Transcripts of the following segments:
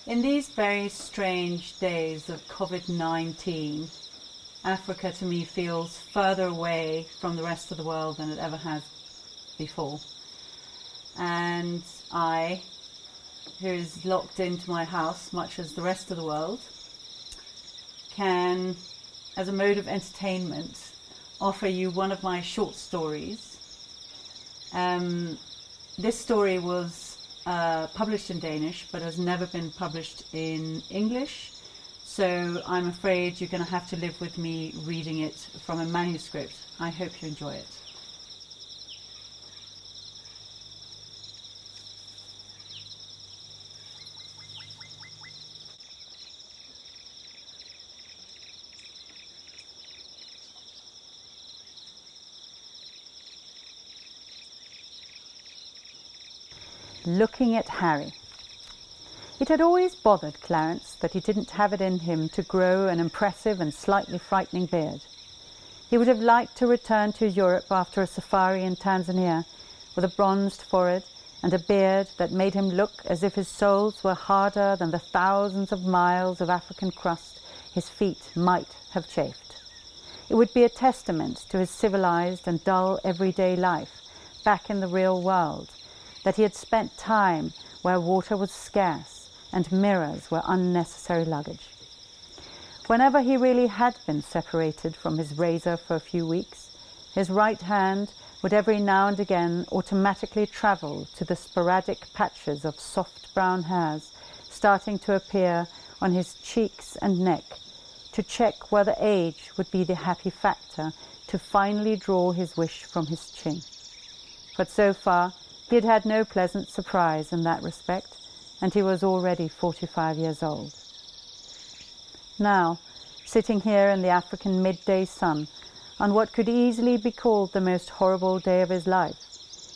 In these very strange days of COVID-19, Africa to me feels further away from the rest of the world than it ever has before. And I, who is locked into my house, much as the rest of the world, can, as a mode of entertainment, offer you one of my short stories. This story was published in Danish, but has never been published in English. So I'm afraid you're going to have to live with me reading it from a manuscript. I hope you enjoy it. Looking at Harry. It had always bothered Clarence that he didn't have it in him to grow an impressive and slightly frightening beard. He would have liked to return to Europe after a safari in Tanzania with a bronzed forehead and a beard that made him look as if his soles were harder than the thousands of miles of African crust his feet might have chafed. It would be a testament to his civilized and dull everyday life back in the real world, that he had spent time where water was scarce and mirrors were unnecessary luggage. Whenever he really had been separated from his razor for a few weeks, his right hand would every now and again automatically travel to the sporadic patches of soft brown hairs starting to appear on his cheeks and neck, to check whether age would be the happy factor to finally draw his wish from his chin. But so far, he had had no pleasant surprise in that respect, and he was already 45 years old. Now, sitting here in the African midday sun, on what could easily be called the most horrible day of his life,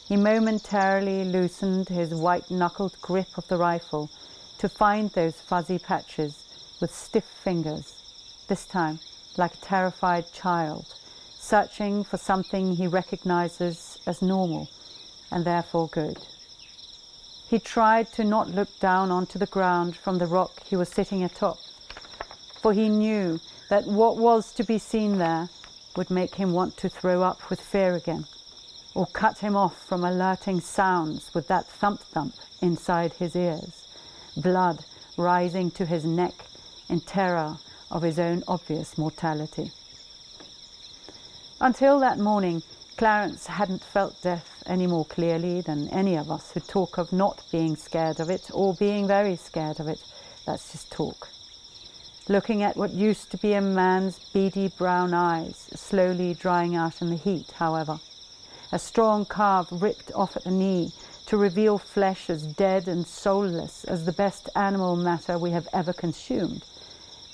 he momentarily loosened his white-knuckled grip of the rifle to find those fuzzy patches with stiff fingers, this time like a terrified child, searching for something he recognizes as normal, and therefore good. He tried to not look down onto the ground from the rock he was sitting atop, for he knew that what was to be seen there would make him want to throw up with fear again, or cut him off from alerting sounds with that thump-thump inside his ears, blood rising to his neck in terror of his own obvious mortality. Until that morning, Clarence hadn't felt death any more clearly than any of us who talk of not being scared of it or being very scared of it. That's just talk. Looking at what used to be a man's beady brown eyes, slowly drying out in the heat, however. A strong calf ripped off at the knee to reveal flesh as dead and soulless as the best animal matter we have ever consumed,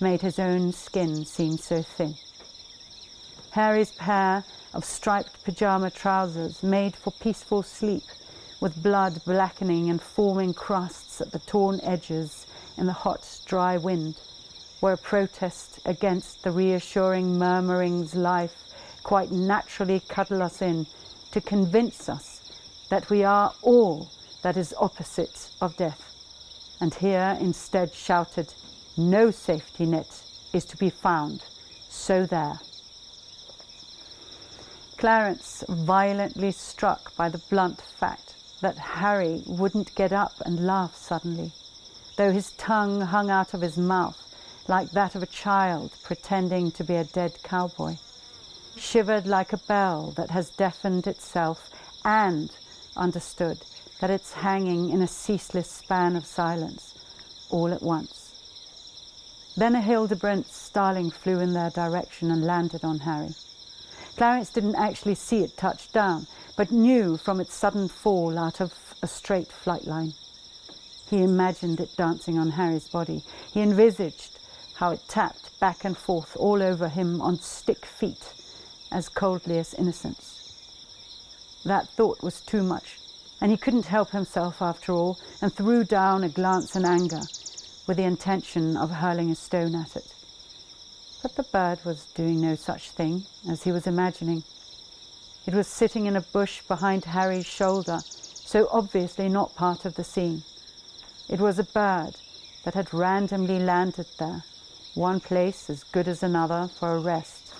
made his own skin seem so thin. Harry's pair of striped pyjama trousers made for peaceful sleep, with blood blackening and forming crusts at the torn edges in the hot, dry wind, were a protest against the reassuring murmurings life quite naturally cuddle us in to convince us that we are all that is opposite of death, and here instead shouted, "No safety net is to be found, so there." Clarence, violently struck by the blunt fact that Harry wouldn't get up and laugh suddenly, though his tongue hung out of his mouth like that of a child pretending to be a dead cowboy, shivered like a bell that has deafened itself and understood that it's hanging in a ceaseless span of silence all at once. Then a Hildebrandt starling flew in their direction and landed on Harry. Clarence didn't actually see it touch down, but knew from its sudden fall out of a straight flight line. He imagined it dancing on Harry's body. He envisaged how it tapped back and forth all over him on stick feet, as coldly as innocence. That thought was too much, and he couldn't help himself after all, and threw down a glance in anger, with the intention of hurling a stone at it. But the bird was doing no such thing, as he was imagining. It was sitting in a bush behind Harry's shoulder, so obviously not part of the scene. It was a bird, that had randomly landed there, one place as good as another for a rest.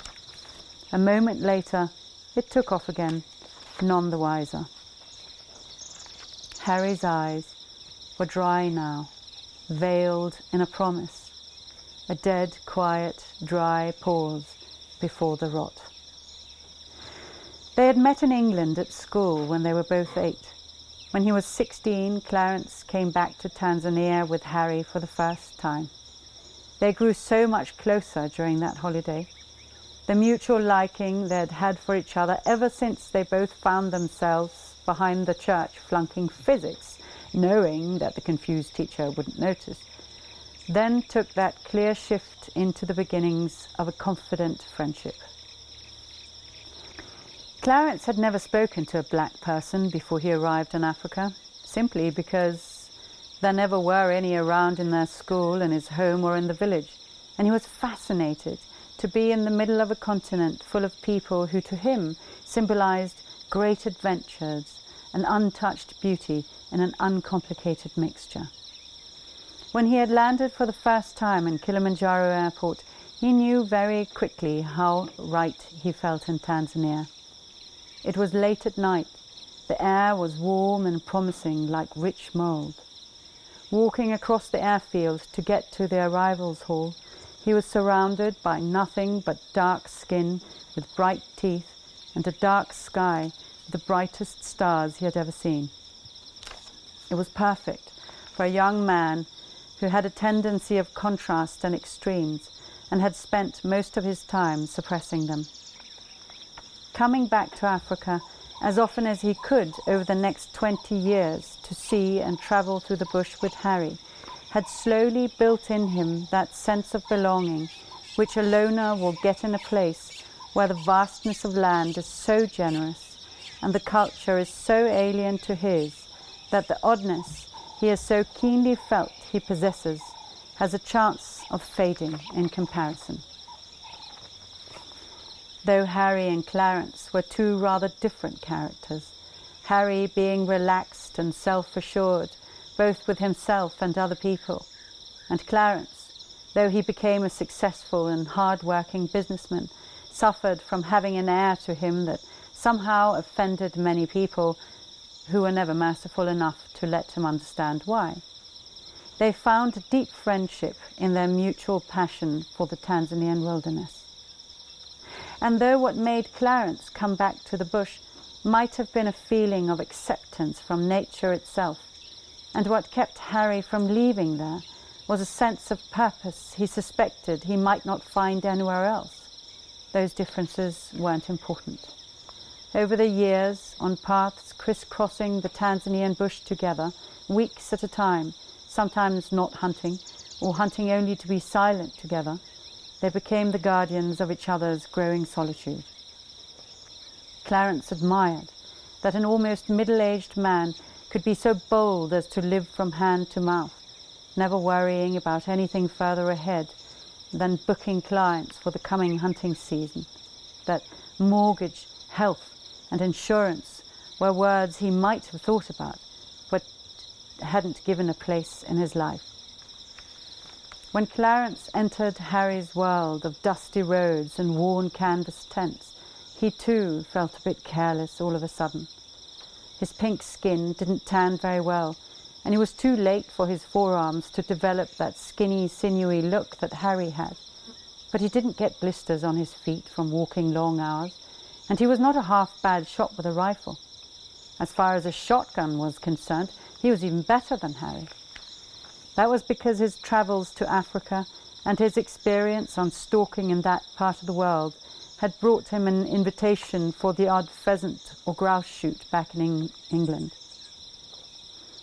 A moment later, it took off again, none the wiser. Harry's eyes were dry now, veiled in a promise, a dead, quiet, dry pause before the rot. They had met in England at school when they were both 8. When he was 16, Clarence came back to Tanzania with Harry for the first time. They grew so much closer during that holiday. The mutual liking they had had for each other ever since they both found themselves behind the church flunking physics, knowing that the confused teacher wouldn't notice, then took that clear shift into the beginnings of a confident friendship. Clarence had never spoken to a black person before he arrived in Africa, simply because there never were any around in their school, in his home or in the village, and he was fascinated to be in the middle of a continent full of people who to him symbolized great adventures and untouched beauty in an uncomplicated mixture. When he had landed for the first time in Kilimanjaro airport, he knew very quickly how right he felt in Tanzania. It was late at night. The air was warm and promising like rich mould. Walking across the airfield to get to the arrivals hall, he was surrounded by nothing but dark skin with bright teeth and a dark sky with the brightest stars he had ever seen. It was perfect for a young man who had a tendency of contrast and extremes and had spent most of his time suppressing them. Coming back to Africa as often as he could over the next 20 years to see and travel through the bush with Harry had slowly built in him that sense of belonging which a loner will get in a place where the vastness of land is so generous and the culture is so alien to his that the oddness he has so keenly felt he possesses has a chance of fading in comparison. Though Harry and Clarence were two rather different characters, Harry being relaxed and self-assured, both with himself and other people, and Clarence, though he became a successful and hard-working businessman, suffered from having an air to him that somehow offended many people who were never merciful enough to let him understand why. They found a deep friendship in their mutual passion for the Tanzanian wilderness. And though what made Clarence come back to the bush might have been a feeling of acceptance from nature itself, and what kept Harry from leaving there was a sense of purpose he suspected he might not find anywhere else, those differences weren't important. Over the years, on paths crisscrossing the Tanzanian bush together, weeks at a time, sometimes not hunting, or hunting only to be silent together, they became the guardians of each other's growing solitude. Clarence admired that an almost middle-aged man could be so bold as to live from hand to mouth, never worrying about anything further ahead than booking clients for the coming hunting season, that mortgage, health and insurance were words he might have thought about, but hadn't given a place in his life. When Clarence entered Harry's world of dusty roads and worn canvas tents, he too felt a bit careless all of a sudden. His pink skin didn't tan very well, and he was too late for his forearms to develop that skinny, sinewy look that Harry had. But he didn't get blisters on his feet from walking long hours, and he was not a half-bad shot with a rifle. As far as a shotgun was concerned, he was even better than Harry. That was because his travels to Africa and his experience on stalking in that part of the world had brought him an invitation for the odd pheasant or grouse shoot back in England.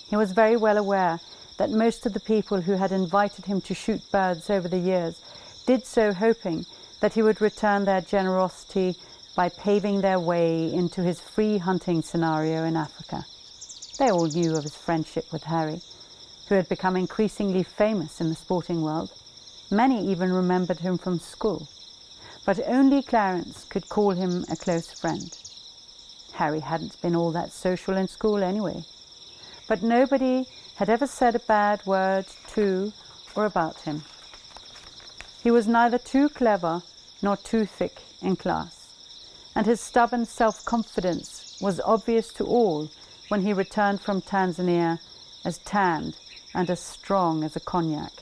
He was very well aware that most of the people who had invited him to shoot birds over the years did so hoping that he would return their generosity by paving their way into his free hunting scenario in Africa. They all knew of his friendship with Harry, who had become increasingly famous in the sporting world. Many even remembered him from school. But only Clarence could call him a close friend. Harry hadn't been all that social in school anyway. But nobody had ever said a bad word to or about him. He was neither too clever nor too thick in class, and his stubborn self-confidence was obvious to all when he returned from Tanzania as tanned and as strong as a cognac.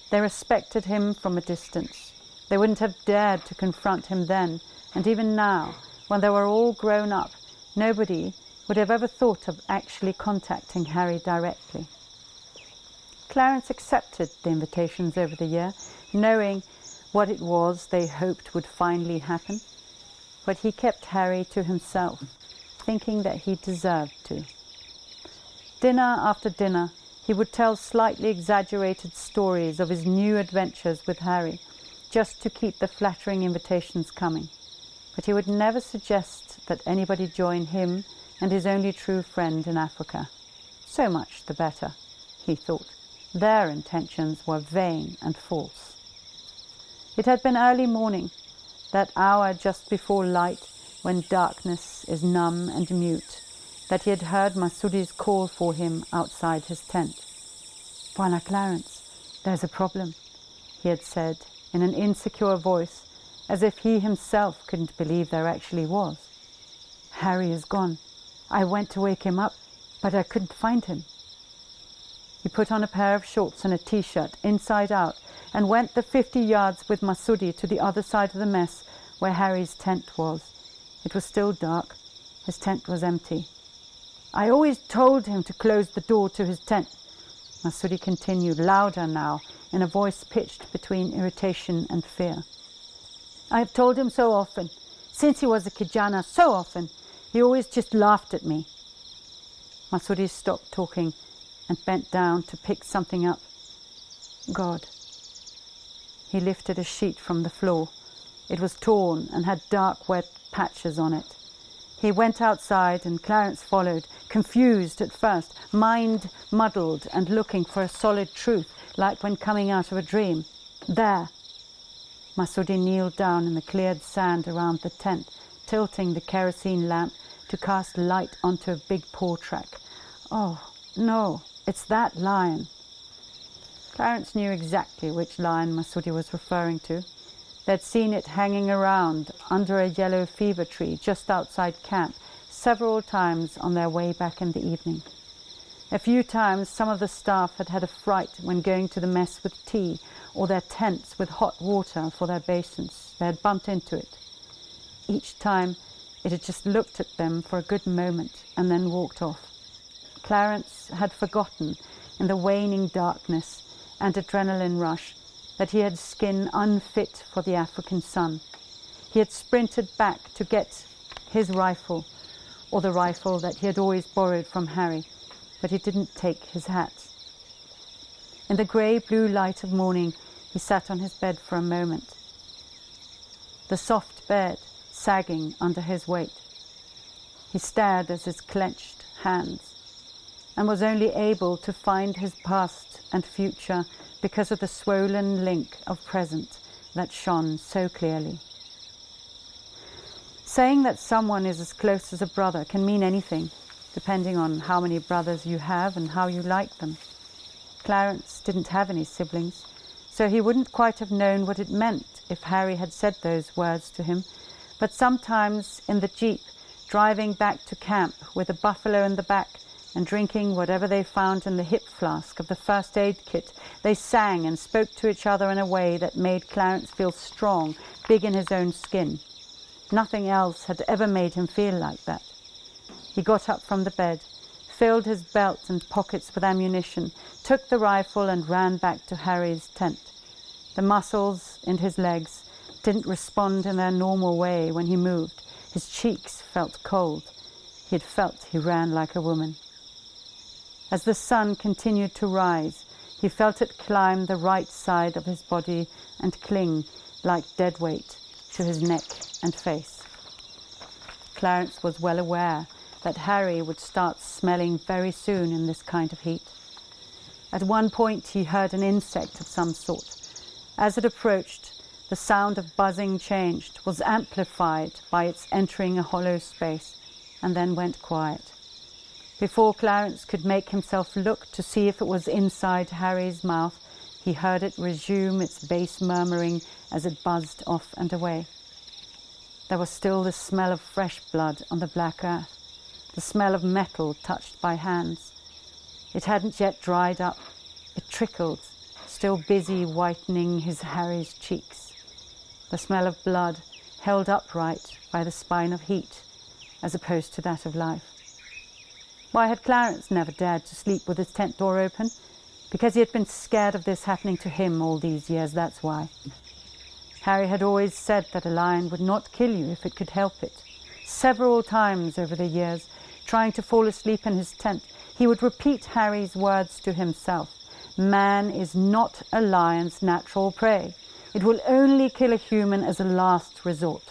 They respected him from a distance. They wouldn't have dared to confront him then, and even now, when they were all grown up, nobody would have ever thought of actually contacting Harry directly. Clarence accepted the invitations over the year, knowing what it was they hoped would finally happen, but he kept Harry to himself, thinking that he deserved to. Dinner after dinner, he would tell slightly exaggerated stories of his new adventures with Harry, just to keep the flattering invitations coming. But he would never suggest that anybody join him and his only true friend in Africa. So much the better, he thought. Their intentions were vain and false. It had been early morning, that hour just before light, when darkness is numb and mute, that he had heard Masudi's call for him outside his tent. "Bwana Clarence, there's a problem," he had said in an insecure voice, as if he himself couldn't believe there actually was. "Harry is gone. I went to wake him up, but I couldn't find him." He put on a pair of shorts and a t-shirt inside out and went the 50 yards with Masudi to the other side of the mess where Harry's tent was. It was still dark. His tent was empty. "I always told him to close the door to his tent," Masudi continued, louder now, in a voice pitched between irritation and fear. "I have told him so often. Since he was a kijana, so often. He always just laughed at me." Masudi stopped talking and bent down to pick something up. "God." He lifted a sheet from the floor. It was torn and had dark, wet patches on it. He went outside and Clarence followed, confused at first, mind muddled and looking for a solid truth, like when coming out of a dream. "There." Masudi kneeled down in the cleared sand around the tent, tilting the kerosene lamp to cast light onto a big paw track. "Oh, no, it's that lion." Clarence knew exactly which lion Masudi was referring to. They'd seen it hanging around under a yellow fever tree just outside camp several times on their way back in the evening. A few times some of the staff had had a fright when going to the mess with tea or their tents with hot water for their basins. They had bumped into it. Each time it had just looked at them for a good moment and then walked off. Clarence had forgotten in the waning darkness and adrenaline rush that he had skin unfit for the African sun. He had sprinted back to get his rifle, or the rifle that he had always borrowed from Harry, but he didn't take his hat. In the grey-blue light of morning, he sat on his bed for a moment, the soft bed sagging under his weight. He stared at his clenched hands and was only able to find his past and future because of the swollen link of present that shone so clearly. Saying that someone is as close as a brother can mean anything, depending on how many brothers you have and how you like them. Clarence didn't have any siblings, so he wouldn't quite have known what it meant if Harry had said those words to him, but sometimes in the jeep, driving back to camp with a buffalo in the back, and drinking whatever they found in the hip flask of the first aid kit, they sang and spoke to each other in a way that made Clarence feel strong, big in his own skin. Nothing else had ever made him feel like that. He got up from the bed, filled his belt and pockets with ammunition, took the rifle and ran back to Harry's tent. The muscles in his legs didn't respond in their normal way when he moved. His cheeks felt cold. He had felt he ran like a woman. As the sun continued to rise, he felt it climb the right side of his body and cling like dead weight to his neck and face. Clarence was well aware that Harry would start smelling very soon in this kind of heat. At one point he heard an insect of some sort. As it approached, the sound of buzzing changed, was amplified by its entering a hollow space, and then went quiet. Before Clarence could make himself look to see if it was inside Harry's mouth, he heard it resume its bass murmuring as it buzzed off and away. There was still the smell of fresh blood on the black earth, the smell of metal touched by hands. It hadn't yet dried up. It trickled, still busy whitening Harry's cheeks. The smell of blood held upright by the spine of heat, as opposed to that of life. Why had Clarence never dared to sleep with his tent door open? Because he had been scared of this happening to him all these years, that's why. Harry had always said that a lion would not kill you if it could help it. Several times over the years, trying to fall asleep in his tent, he would repeat Harry's words to himself. Man is not a lion's natural prey. It will only kill a human as a last resort.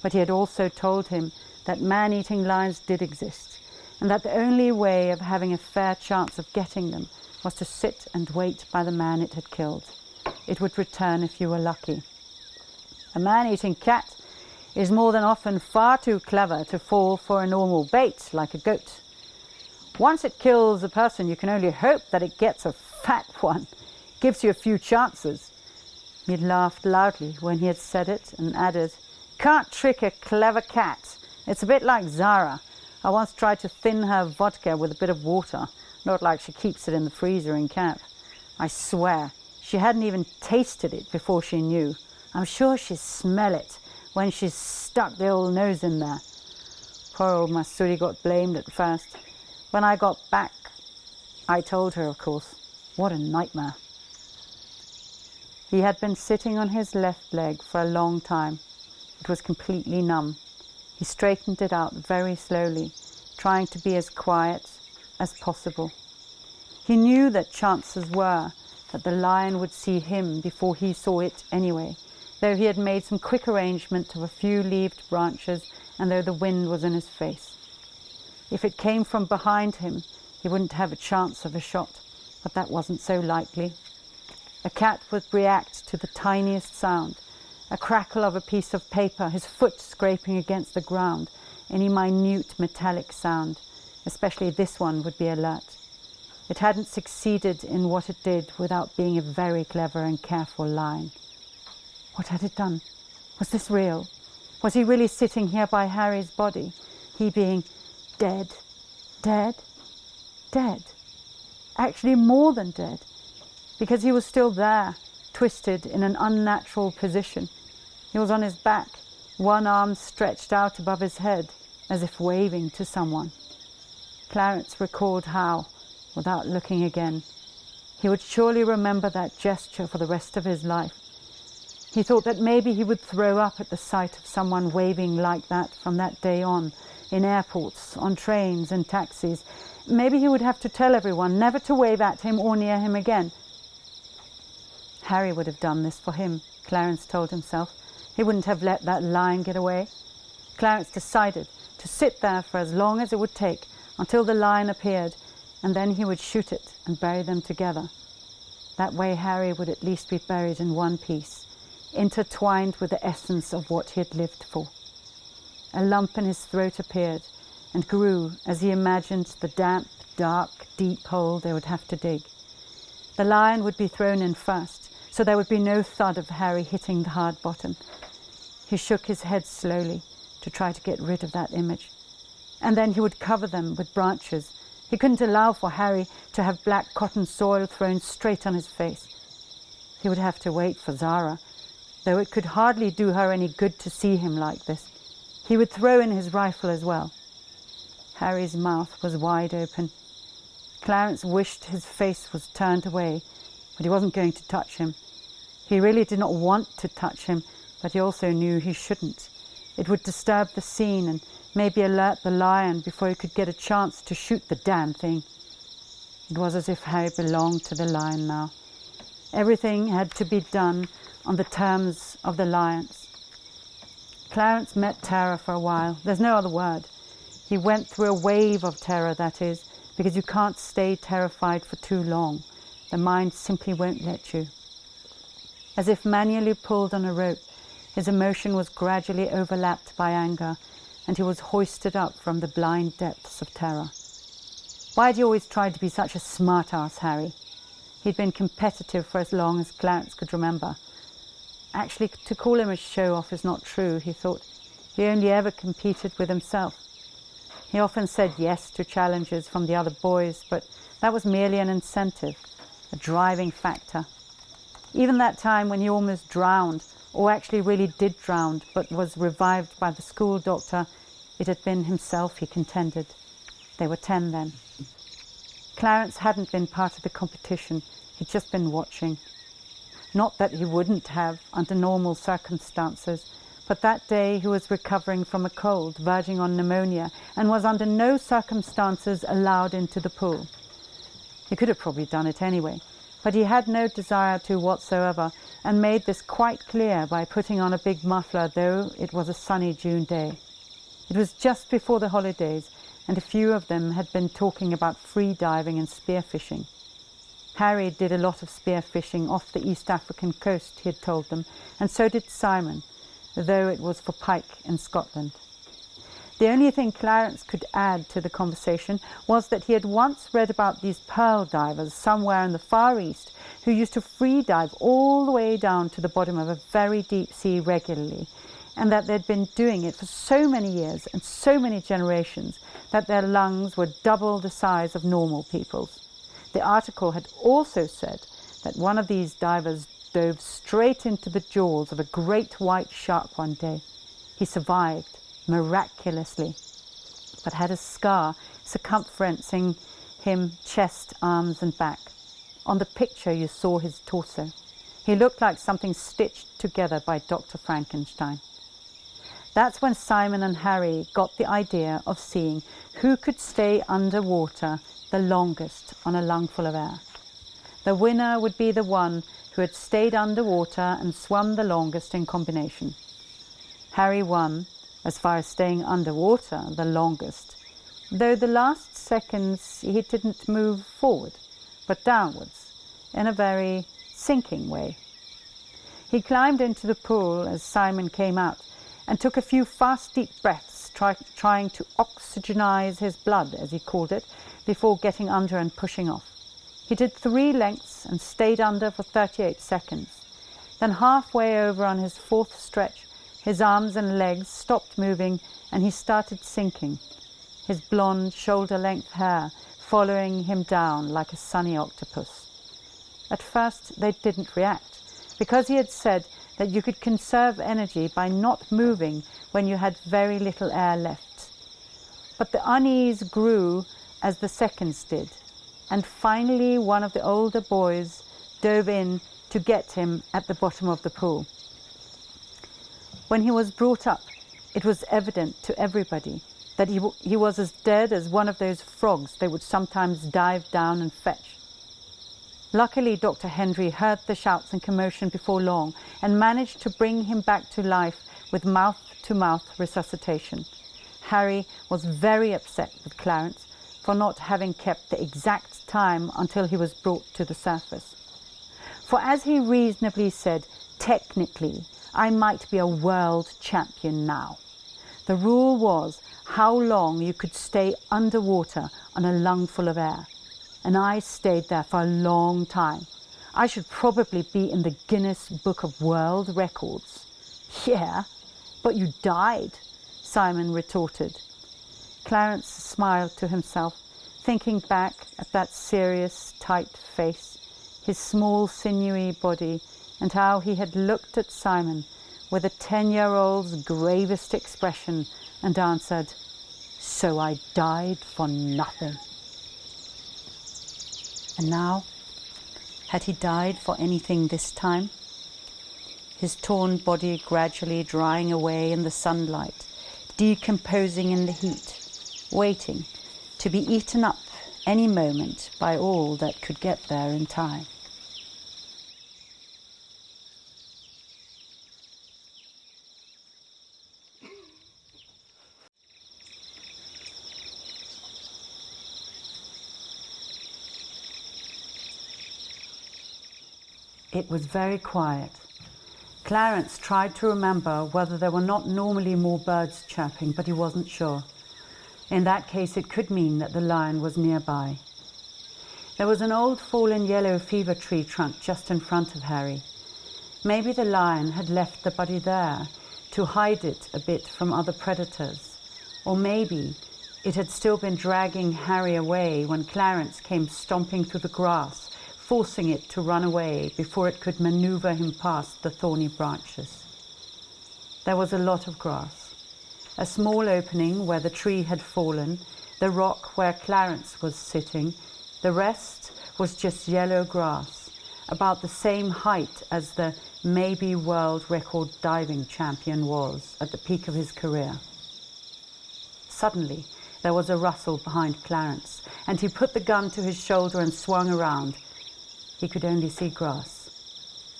But he had also told him that man-eating lions did exist, and that the only way of having a fair chance of getting them was to sit and wait by the man it had killed. It would return if you were lucky. A man-eating cat is more than often far too clever to fall for a normal bait like a goat. Once it kills a person, you can only hope that it gets a fat one. Gives you a few chances. He had laughed loudly when he had said it and added, "Can't trick a clever cat. It's a bit like Zara. I once tried to thin her vodka with a bit of water. Not like she keeps it in the freezer in camp. I swear, she hadn't even tasted it before she knew. I'm sure she'd smell it when she's stuck the old nose in there." Poor old Masuri got blamed at first. When I got back, I told her, of course. What a nightmare. He had been sitting on his left leg for a long time. It was completely numb. He straightened it out very slowly, trying to be as quiet as possible. He knew that chances were that the lion would see him before he saw it anyway, though he had made some quick arrangement of a few leaved branches and though the wind was in his face. If it came from behind him, he wouldn't have a chance of a shot, but that wasn't so likely. A cat would react to the tiniest sound, a crackle of a piece of paper, his foot scraping against the ground, any minute metallic sound, especially this one, would be alert. It hadn't succeeded in what it did without being a very clever and careful lion. What had it done? Was this real? Was he really sitting here by Harry's body? He being dead, dead, dead. Actually more than dead, because he was still there, twisted in an unnatural position. He was on his back, one arm stretched out above his head, as if waving to someone. Clarence recalled how, without looking again, he would surely remember that gesture for the rest of his life. He thought that maybe he would throw up at the sight of someone waving like that from that day on, in airports, on trains and taxis. Maybe he would have to tell everyone never to wave at him or near him again. Harry would have done this for him, Clarence told himself. He wouldn't have let that lion get away. Clarence decided to sit there for as long as it would take until the lion appeared, and then he would shoot it and bury them together. That way Harry would at least be buried in one piece, intertwined with the essence of what he had lived for. A lump in his throat appeared and grew as he imagined the damp, dark, deep hole they would have to dig. The lion would be thrown in first, so there would be no thud of Harry hitting the hard bottom. He shook his head slowly to try to get rid of that image. And then he would cover them with branches. He couldn't allow for Harry to have black cotton soil thrown straight on his face. He would have to wait for Zara, though it could hardly do her any good to see him like this. He would throw in his rifle as well. Harry's mouth was wide open. Clarence wished his face was turned away, but he wasn't going to touch him. He really did not want to touch him, but he also knew he shouldn't. It would disturb the scene and maybe alert the lion before he could get a chance to shoot the damn thing. It was as if Harry belonged to the lion now. Everything had to be done on the terms of the lions. Clarence met terror for a while. There's no other word. He went through a wave of terror, that is, because you can't stay terrified for too long. The mind simply won't let you. As if manually pulled on a rope, his emotion was gradually overlapped by anger, and he was hoisted up from the blind depths of terror. Why do you always try to be such a smart-ass, Harry? He'd been competitive for as long as Clarence could remember. Actually, to call him a show-off is not true, he thought. He only ever competed with himself. He often said yes to challenges from the other boys, but that was merely an incentive, a driving factor. Even that time when he almost drowned, or actually really did drown, but was revived by the school doctor, it had been himself, he contended. They were 10 then. Clarence hadn't been part of the competition, he'd just been watching. Not that he wouldn't have under normal circumstances, but that day he was recovering from a cold, verging on pneumonia, and was under no circumstances allowed into the pool. He could have probably done it anyway, but he had no desire to whatsoever, and made this quite clear by putting on a big muffler, though it was a sunny June day. It was just before the holidays, and a few of them had been talking about free diving and spearfishing. Harry did a lot of spearfishing off the East African coast, he had told them, and so did Simon, though it was for pike in Scotland. The only thing Clarence could add to the conversation was that he had once read about these pearl divers somewhere in the Far East who used to free dive all the way down to the bottom of a very deep sea regularly, and that they'd been doing it for so many years and so many generations that their lungs were double the size of normal people's. The article had also said that one of these divers dove straight into the jaws of a great white shark one day. He survived, miraculously, but had a scar circumferencing him chest, arms and back. On the picture you saw his torso. He looked like something stitched together by Dr. Frankenstein. That's when Simon and Harry got the idea of seeing who could stay underwater the longest on a lungful of air. The winner would be the one who had stayed underwater and swum the longest in combination. Harry won, as far as staying underwater the longest, though the last seconds he didn't move forward, but downwards, in a very sinking way. He climbed into the pool as Simon came out, and took a few fast deep breaths, trying to oxygenize his blood, as he called it, before getting under and pushing off. He did 3 lengths and stayed under for 38 seconds. Then halfway over on his 4th stretch, his arms and legs stopped moving and he started sinking, his blonde shoulder-length hair following him down like a sunny octopus. At first they didn't react, because he had said that you could conserve energy by not moving when you had very little air left. But the unease grew as the seconds did, and finally one of the older boys dove in to get him at the bottom of the pool. When he was brought up, it was evident to everybody that he was as dead as one of those frogs they would sometimes dive down and fetch. Luckily, Dr. Hendry heard the shouts and commotion before long and managed to bring him back to life with mouth-to-mouth resuscitation. Harry was very upset with Clarence for not having kept the exact time until he was brought to the surface. For as he reasonably said, technically, I might be a world champion now. The rule was how long you could stay underwater on a lungful of air. And I stayed there for a long time. I should probably be in the Guinness Book of World Records. Yeah, but you died, Simon retorted. Clarence smiled to himself, thinking back at that serious, tight face, his small, sinewy body, and how he had looked at Simon with a 10-year-old's gravest expression and answered, "So I died for nothing." And now, had he died for anything this time? His torn body gradually drying away in the sunlight, decomposing in the heat, waiting to be eaten up any moment by all that could get there in time. It was very quiet. Clarence tried to remember whether there were not normally more birds chirping, but he wasn't sure. In that case, it could mean that the lion was nearby. There was an old fallen yellow fever tree trunk just in front of Harry. Maybe the lion had left the body there to hide it a bit from other predators. Or maybe it had still been dragging Harry away when Clarence came stomping through the grass, forcing it to run away before it could maneuver him past the thorny branches. There was a lot of grass. A small opening where the tree had fallen, the rock where Clarence was sitting. The rest was just yellow grass, about the same height as the maybe world record diving champion was at the peak of his career. Suddenly, there was a rustle behind Clarence, and he put the gun to his shoulder and swung around. He could only see grass.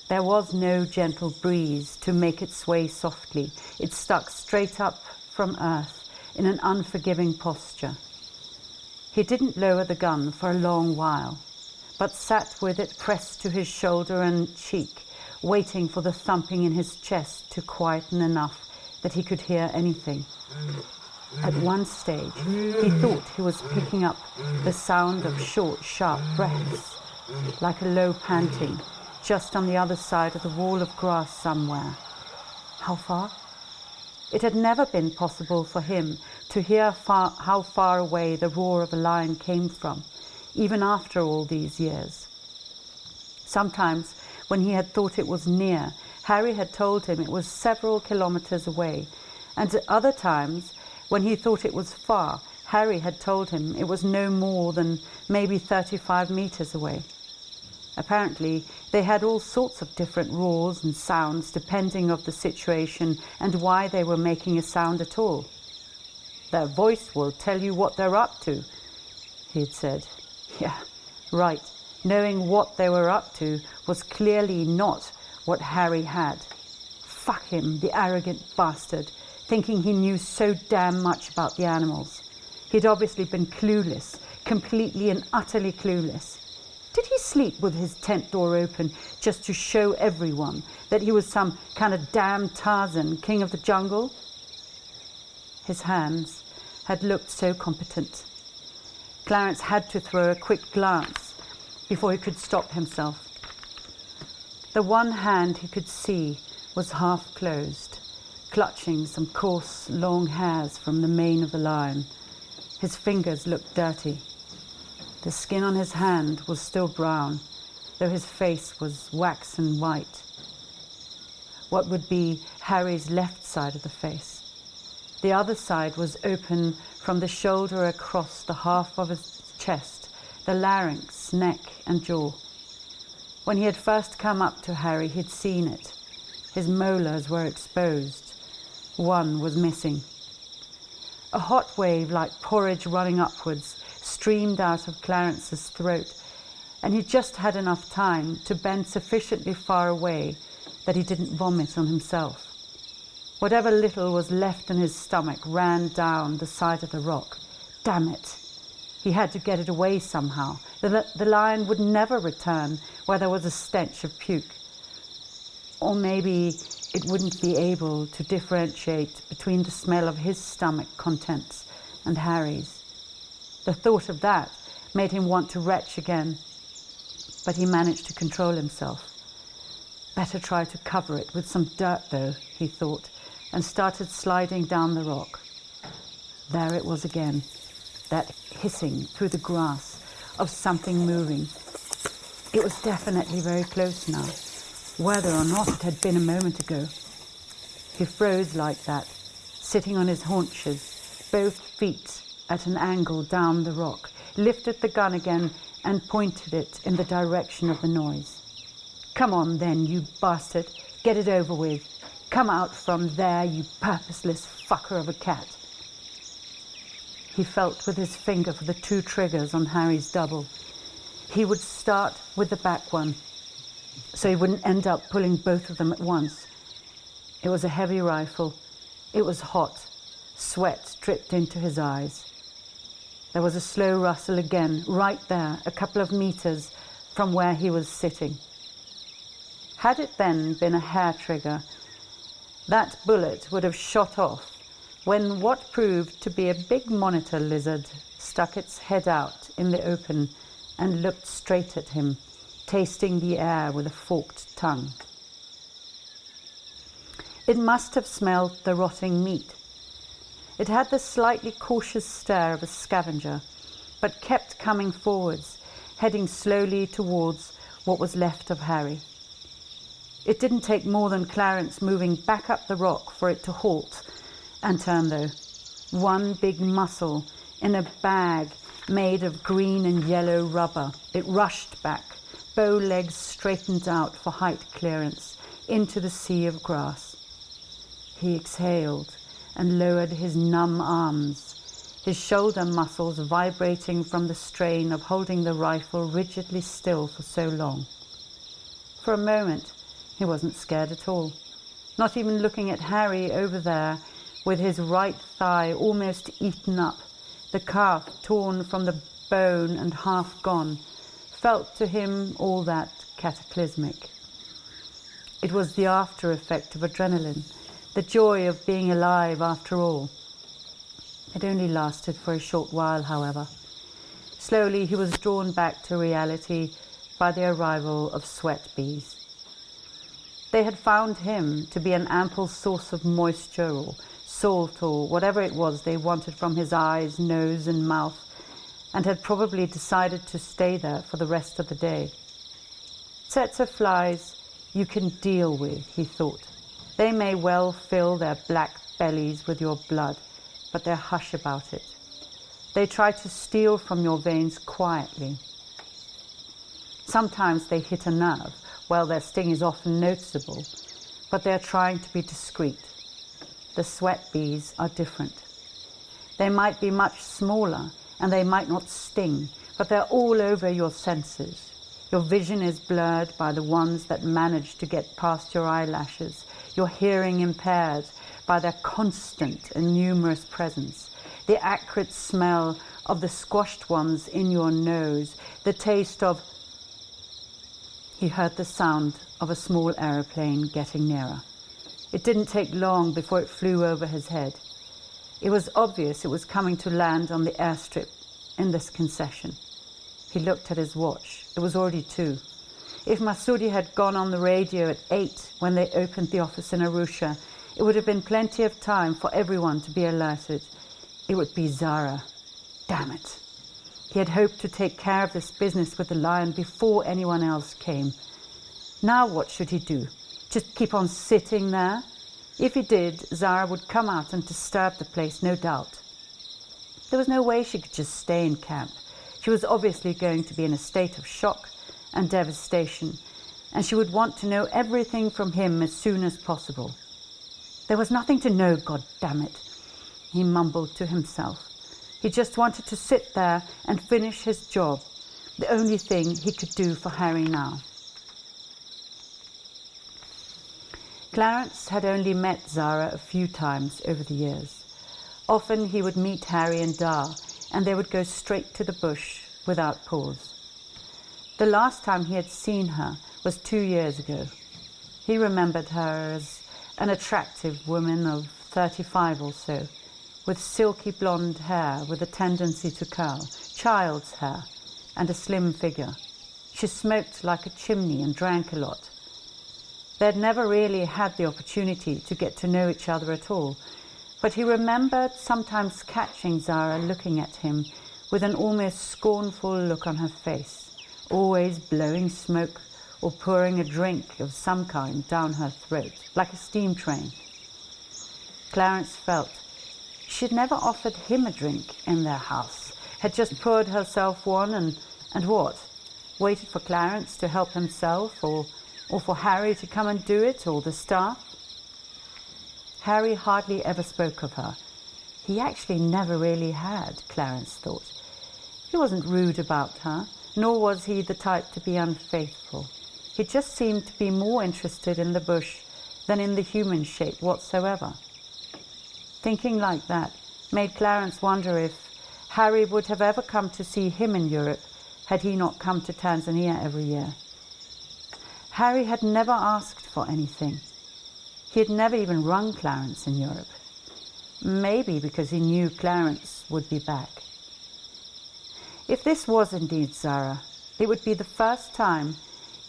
There was no gentle breeze to make it sway softly. It stuck straight up from earth in an unforgiving posture. He didn't lower the gun for a long while, but sat with it pressed to his shoulder and cheek, waiting for the thumping in his chest to quieten enough that he could hear anything. At one stage, he thought he was picking up the sound of short, sharp breaths, like a low panting, just on the other side of the wall of grass somewhere. How far? It had never been possible for him to hear how far away the roar of a lion came from, even after all these years. Sometimes, when he had thought it was near, Harry had told him it was several kilometers away, and at other times, when he thought it was far, Harry had told him it was no more than maybe 35 meters away. Apparently, they had all sorts of different roars and sounds depending on the situation and why they were making a sound at all. Their voice will tell you what they're up to, he'd said. Yeah, right. Knowing what they were up to was clearly not what Harry had. Fuck him, the arrogant bastard, thinking he knew so damn much about the animals. He'd obviously been clueless, completely and utterly clueless. Did he sleep with his tent door open just to show everyone that he was some kind of damn Tarzan, king of the jungle? His hands had looked so competent. Clarence had to throw a quick glance before he could stop himself. The one hand he could see was half closed, clutching some coarse, long hairs from the mane of the lion. His fingers looked dirty. The skin on his hand was still brown, though his face was waxen white. What would be Harry's left side of the face? The other side was open from the shoulder across the half of his chest, the larynx, neck and jaw. When he had first come up to Harry, he'd seen it. His molars were exposed. One was missing. A hot wave like porridge running upwards streamed out of Clarence's throat, and he just had enough time to bend sufficiently far away that he didn't vomit on himself. Whatever little was left in his stomach ran down the side of the rock. Damn it! He had to get it away somehow. The lion would never return where there was a stench of puke. Or maybe it wouldn't be able to differentiate between the smell of his stomach contents and Harry's. The thought of that made him want to retch again, but he managed to control himself. Better try to cover it with some dirt, though, he thought, and started sliding down the rock. There it was again, that hissing through the grass of something moving. It was definitely very close now, whether or not it had been a moment ago. He froze like that, sitting on his haunches, both feet at an angle down the rock, lifted the gun again and pointed it in the direction of the noise. Come on then, you bastard, get it over with. Come out from there, you purposeless fucker of a cat. He felt with his finger for the two triggers on Harry's double. He would start with the back one, so he wouldn't end up pulling both of them at once. It was a heavy rifle. It was hot. Sweat dripped into his eyes. There was a slow rustle again, right there, a couple of meters from where he was sitting. Had it then been a hair trigger, that bullet would have shot off when what proved to be a big monitor lizard stuck its head out in the open and looked straight at him, tasting the air with a forked tongue. It must have smelled the rotting meat. It had the slightly cautious stare of a scavenger, but kept coming forwards, heading slowly towards what was left of Harry. It didn't take more than Clarence moving back up the rock for it to halt and turn, though. One big muscle in a bag made of green and yellow rubber. It rushed back, bow legs straightened out for height clearance, into the sea of grass. He exhaled and lowered his numb arms, his shoulder muscles vibrating from the strain of holding the rifle rigidly still for so long. For a moment, he wasn't scared at all, not even looking at Harry over there, with his right thigh almost eaten up, the calf torn from the bone and half gone, felt to him all that cataclysmic. It was the after effect of adrenaline, the joy of being alive after all. It only lasted for a short while, however. Slowly he was drawn back to reality by the arrival of sweat bees. They had found him to be an ample source of moisture or salt or whatever it was they wanted from his eyes, nose and mouth, and had probably decided to stay there for the rest of the day. Sets of flies you can deal with, he thought. They may well fill their black bellies with your blood, but they're hush about it. They try to steal from your veins quietly. Sometimes they hit a nerve. Well, their sting is often noticeable, but they're trying to be discreet. The sweat bees are different. They might be much smaller, and they might not sting, but they're all over your senses. Your vision is blurred by the ones that manage to get past your eyelashes, your hearing impaired by their constant and numerous presence, the acrid smell of the squashed ones in your nose, the taste of... He heard the sound of a small aeroplane getting nearer. It didn't take long before it flew over his head. It was obvious it was coming to land on the airstrip in this concession. He looked at his watch. It was already 2. If Masudi had gone on the radio at 8 when they opened the office in Arusha, it would have been plenty of time for everyone to be alerted. It would be Zara. Damn it. He had hoped to take care of this business with the lion before anyone else came. Now what should he do? Just keep on sitting there? If he did, Zara would come out and disturb the place, no doubt. There was no way she could just stay in camp. She was obviously going to be in a state of shock and devastation, and she would want to know everything from him as soon as possible. There was nothing to know, God damn it, he mumbled to himself. He just wanted to sit there and finish his job, the only thing he could do for Harry now. Clarence had only met Zara a few times over the years. Often he would meet Harry and Dar, and they would go straight to the bush without pause. The last time he had seen her was 2 years ago. He remembered her as an attractive woman of 35 or so, with silky blonde hair with a tendency to curl, child's hair, and a slim figure. She smoked like a chimney and drank a lot. They'd never really had the opportunity to get to know each other at all, but he remembered sometimes catching Zara looking at him with an almost scornful look on her face, always blowing smoke or pouring a drink of some kind down her throat, like a steam train. Clarence felt she'd never offered him a drink in their house, had just poured herself one and what? Waited for Clarence to help himself or for Harry to come and do it, or the staff? Harry hardly ever spoke of her. He actually never really had, Clarence thought. He wasn't rude about her, nor was he the type to be unfaithful. He just seemed to be more interested in the bush than in the human shape whatsoever. Thinking like that made Clarence wonder if Harry would have ever come to see him in Europe had he not come to Tanzania every year. Harry had never asked for anything. He had never even rung Clarence in Europe. Maybe because he knew Clarence would be back. If this was indeed Zara, it would be the first time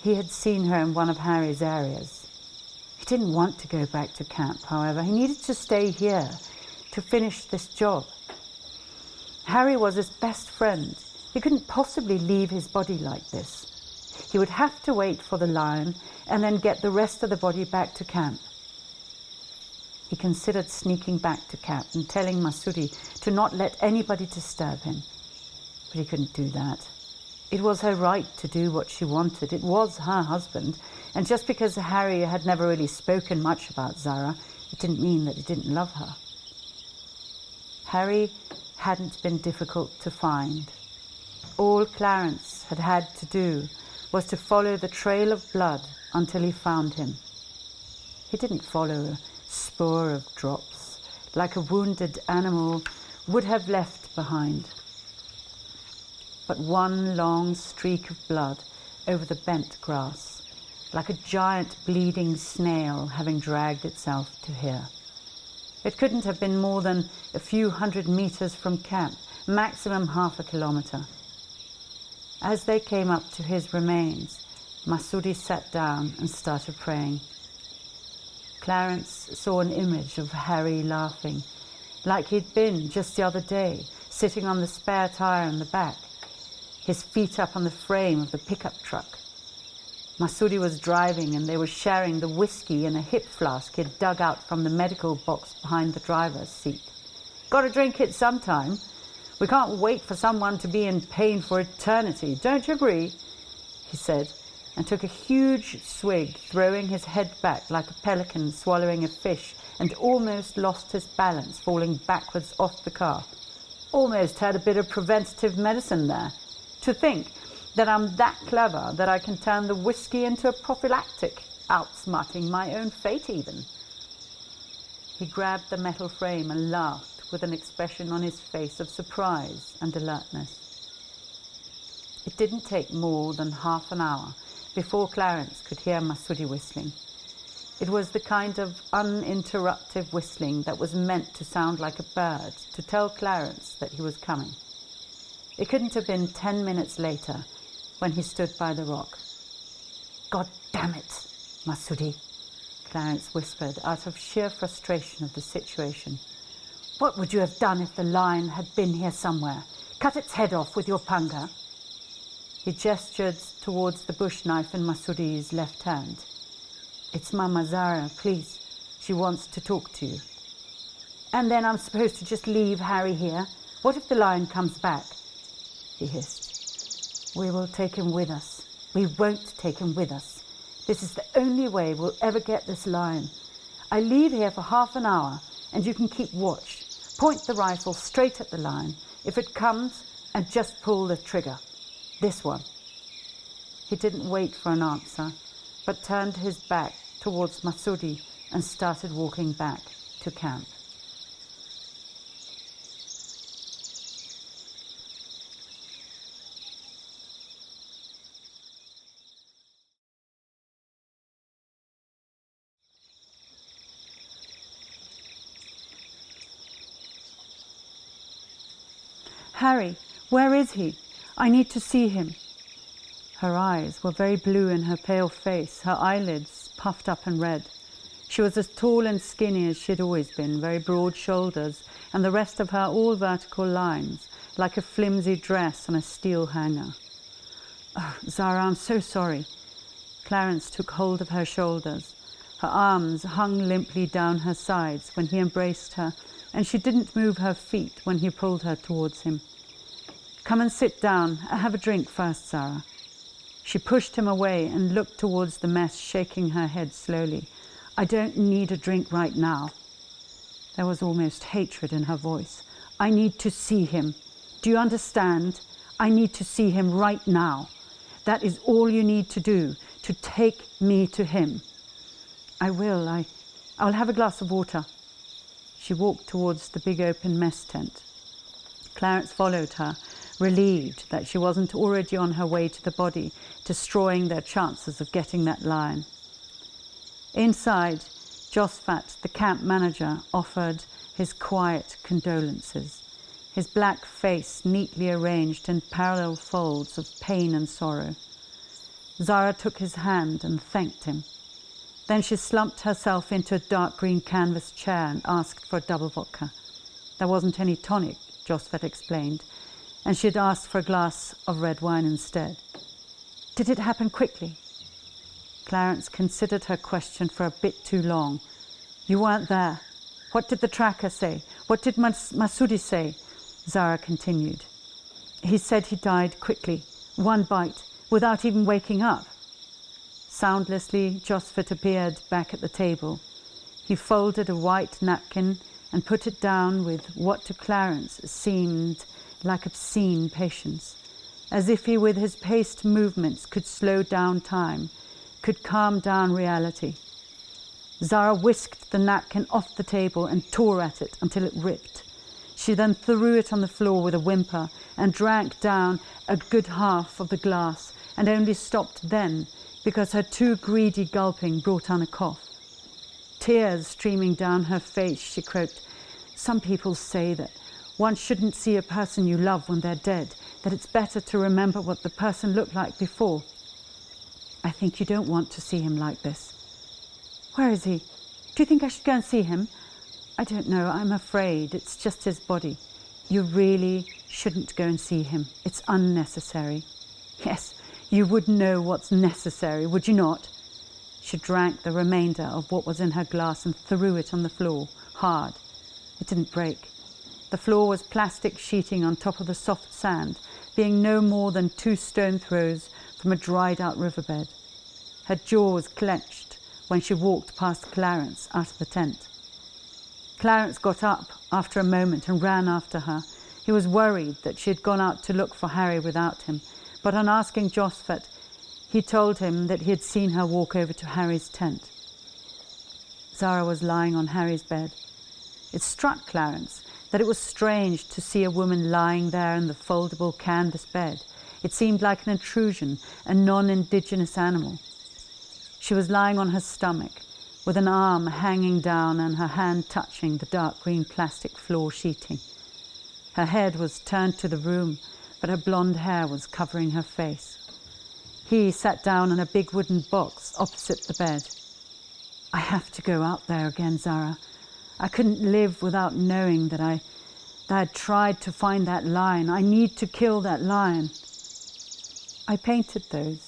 he had seen her in one of Harry's areas. He didn't want to go back to camp, however. He needed to stay here to finish this job. Harry was his best friend. He couldn't possibly leave his body like this. He would have to wait for the lion and then get the rest of the body back to camp. He considered sneaking back to camp and telling Masudi to not let anybody disturb him. But he couldn't do that. It was her right to do what she wanted. It was her husband. And just because Harry had never really spoken much about Zara, it didn't mean that he didn't love her. Harry hadn't been difficult to find. All Clarence had had to do was to follow the trail of blood until he found him. He didn't follow a spoor of drops like a wounded animal would have left behind, but one long streak of blood over the bent grass, like a giant bleeding snail having dragged itself to here. It couldn't have been more than a few 100 meters from camp, maximum half a kilometer. As they came up to his remains, Masudi sat down and started praying. Clarence saw an image of Harry laughing, like he'd been just the other day, sitting on the spare tire in the back, his feet up on the frame of the pickup truck. Masudi was driving and they were sharing the whiskey in a hip flask he'd dug out from the medical box behind the driver's seat. Gotta drink it sometime. We can't wait for someone to be in pain for eternity, don't you agree? He said, and took a huge swig, throwing his head back like a pelican swallowing a fish, and almost lost his balance, falling backwards off the car. Almost had a bit of preventative medicine there. To think that I'm that clever that I can turn the whiskey into a prophylactic, outsmarting my own fate even. He grabbed the metal frame and laughed with an expression on his face of surprise and alertness. It didn't take more than half an hour before Clarence could hear Masudi whistling. It was the kind of uninterrupted whistling that was meant to sound like a bird, to tell Clarence that he was coming. It couldn't have been 10 minutes later when he stood by the rock. "God damn it, Masudi," Clarence whispered out of sheer frustration of the situation. "What would you have done if the lion had been here somewhere? Cut its head off with your panga?" He gestured towards the bush knife in Masudi's left hand. "It's Mama Zara, please. She wants to talk to you." "And then I'm supposed to just leave Harry here? What if the lion comes back?" he hissed. "We will take him with us. We won't take him with us. This is the only way we'll ever get this lion. I leave here for half an hour and you can keep watch. Point the rifle straight at the lion. If it comes, and just pull the trigger. This one." He didn't wait for an answer, but turned his back towards Masudi and started walking back to camp. "Harry, where is he? I need to see him." Her eyes were very blue in her pale face, her eyelids puffed up and red. She was as tall and skinny as she'd always been, very broad shoulders, and the rest of her all vertical lines, like a flimsy dress on a steel hanger. "Oh, Zara, I'm so sorry." Clarence took hold of her shoulders. Her arms hung limply down her sides when he embraced her, and she didn't move her feet when he pulled her towards him. "Come and sit down. Have a drink first, Zara." She pushed him away and looked towards the mess, shaking her head slowly. "I don't need a drink right now." There was almost hatred in her voice. "I need to see him. Do you understand? I need to see him right now. That is all you need to do, to take me to him." "I will. I'll have a glass of water." She walked towards the big open mess tent. Clarence followed her, relieved that she wasn't already on her way to the body, destroying their chances of getting that lion. Inside, Josfat, the camp manager, offered his quiet condolences. his black face neatly arranged in parallel folds of pain and sorrow. Zara took his hand and thanked him. Then she slumped herself into a dark green canvas chair and asked for a double vodka. There wasn't any tonic, Josfet explained, and she had asked for a glass of red wine instead. Did it happen quickly? Clarence considered her question for a bit too long. You weren't there. What did the tracker say? What did Masudi say? Zara continued. He said he died quickly, one bite, without even waking up. Soundlessly, Josfet appeared back at the table. He folded a white napkin and put it down with what to Clarence seemed like obscene patience, as if he with his paced movements could slow down time, could calm down reality. Zara whisked the napkin off the table and tore at it until it ripped. She then threw it on the floor with a whimper and drank down a good half of the glass, and only stopped then because her too greedy gulping brought on a cough. Tears streaming down her face, she croaked, "Some people say that one shouldn't see a person you love when they're dead, that it's better to remember what the person looked like before. I think you don't want to see him like this." "Where is he? Do you think I should go and see him?" "I don't know, I'm afraid. It's just his body." "You really shouldn't go and see him. It's unnecessary." "Yes, you would know what's necessary, would you not?" She drank the remainder of what was in her glass and threw it on the floor, hard. It didn't break. The floor was plastic sheeting on top of the soft sand, being no more than 2 stone throws from a dried-out riverbed. Her jaws clenched when she walked past Clarence out of the tent. Clarence got up after a moment and ran after her. He was worried that she had gone out to look for Harry without him, but on asking Josfet, he told him that he had seen her walk over to Harry's tent. Zara was lying on Harry's bed. It struck Clarence that it was strange to see a woman lying there in the foldable canvas bed. It seemed like an intrusion, a non-indigenous animal. She was lying on her stomach, with an arm hanging down and her hand touching the dark green plastic floor sheeting. Her head was turned to the room, but her blonde hair was covering her face. He sat down on a big wooden box opposite the bed. "I have to go out there again, Zara. I couldn't live without knowing that I had tried to find that lion. I need to kill that lion." "I painted those,"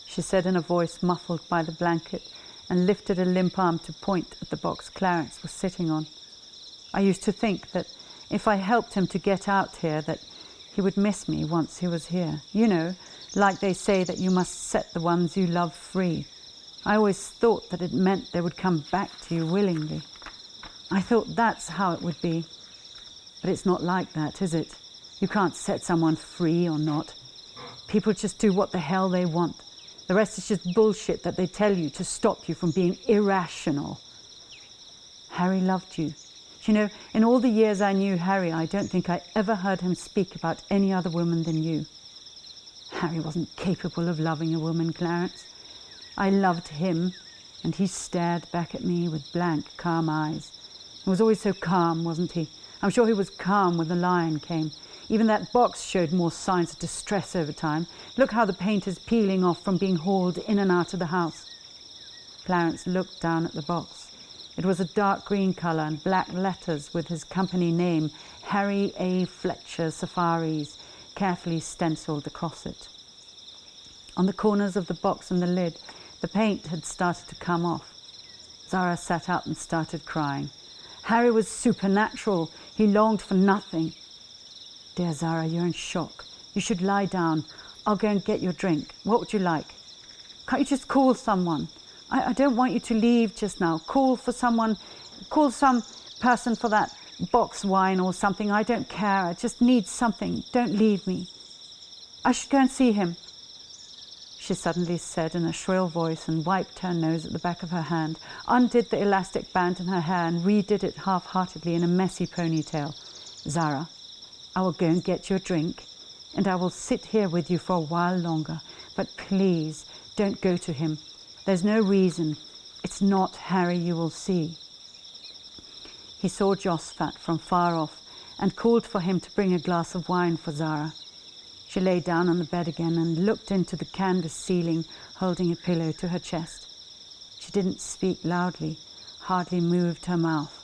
she said in a voice muffled by the blanket, and lifted a limp arm to point at the box Clarence was sitting on. "I used to think that if I helped him to get out here, that he would miss me once he was here. You know, like they say that you must set the ones you love free. I always thought that it meant they would come back to you willingly. I thought that's how it would be. But it's not like that, is it? You can't set someone free or not. People just do what the hell they want. The rest is just bullshit that they tell you to stop you from being irrational. Harry loved you. You know, in all the years I knew Harry, I don't think I ever heard him speak about any other woman than you. Harry wasn't capable of loving a woman, Clarence. I loved him, and he stared back at me with blank, calm eyes. He was always so calm, wasn't he? I'm sure he was calm when the lion came. Even that box showed more signs of distress over time. Look how the paint is peeling off from being hauled in and out of the house." Clarence looked down at the box. It was a dark green colour and black letters with his company name, Harry A. Fletcher Safaris, carefully stenciled across it. On the corners of the box and the lid, the paint had started to come off. Zara sat up and started crying. Harry was supernatural. He longed for nothing. "Dear Zara, you're in shock. You should lie down. I'll go and get your drink. What would you like? Can't you just call someone? I don't want you to leave just now. Call for someone. Call some person for that box wine or something. I don't care. I just need something. Don't leave me. I should go and see him," she suddenly said in a shrill voice, and wiped her nose at the back of her hand, undid the elastic band in her hair and redid it half-heartedly in a messy ponytail. "Zara, I will go and get your drink, and I will sit here with you for a while longer. But please, don't go to him. There's no reason. It's not Harry you will see." He saw Josfat from far off and called for him to bring a glass of wine for Zara. She lay down on the bed again and looked into the canvas ceiling, holding a pillow to her chest. She didn't speak loudly, hardly moved her mouth.